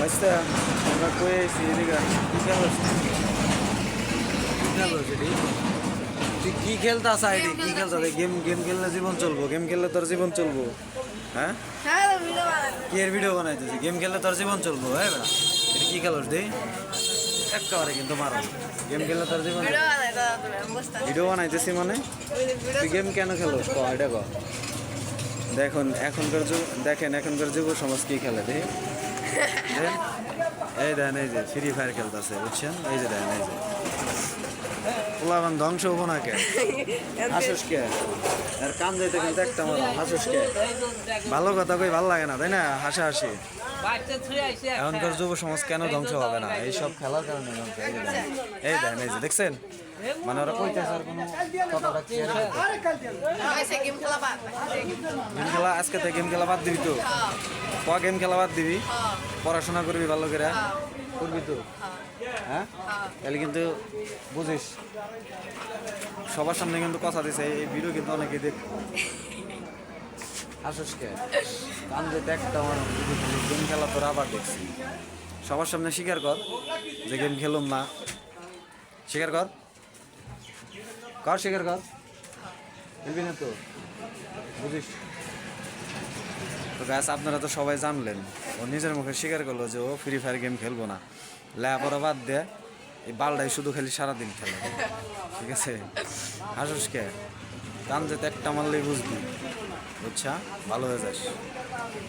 আচ্ছা আমরা কই আইছি এদিকে কি খেলো সেটি তুই কি খেলতে আসা আইডি কি খেলতে গেম গেম খেললে জীবন চলবো গেম খেললে তোর জীবন চলবো হ্যাঁ কি এর ভিডিও বানাইতেছি গেম খেললে তোর জীবন চলবো হ্যাঁ বেড়া এটা কি খেলোস দি একেবারে কিন্তু মারো গেম খেললে তোর জীবন ভিডিও বানাইতেছি মানে তুই গেম কেন খেলোস ক এটা ক দেখেন এখনকার যুব সমাজ কি খেলে দেখি এই দেন এই যে ফ্রি ফায়ার খেলতেছে বুঝছেন এই যে দেন এই যে পোলাবান ধ্বংস হবো না কে হাসুস কে আর কান যাইতে কিন্তু একটা আমার হাসুস কে ভালো কথা কই ভালো লাগে না তাই না হাসাহাসি এখনকার যুব সমাজ কেন ধ্বংস হবে না এইসব খেলার কারণে ধ্বংস এই দেন এই যে দেখছেন মানে ওরা কইতেছে আর কোনো কথাটা গেম খেলা আজকে তো গেম খেলা বাদ দিবি তো গেম খেলা বাদ দিবি পড়াশোনা করবি ভালো করে করবি তো হ্যাঁ তাহলে কিন্তু বুঝিস সবার সামনে কিন্তু কথা দিছে এই ভিডিও কিন্তু অনেকে দেখ আসুসকে কান যেতে একটা আমার গেম খেলা তোরা আবার দেখছি সবার সামনে স্বীকার কর যে গেম খেলুম না স্বীকার কর স্বীকার কর খেলবি না তো বুঝিস তো গাছ আপনারা তো সবাই জানলেন ও নিজের মুখে স্বীকার করলো যে ও ফ্রি ফায়ার গেম খেলবো না লেখাপড়া বাদ দেয় এই বালটাই শুধু খালি সারাদিন খেলে ঠিক আছে হাসুসকে কান যেতে একটা মারলেই বুঝবি বুঝছা ভালো হয়ে যাস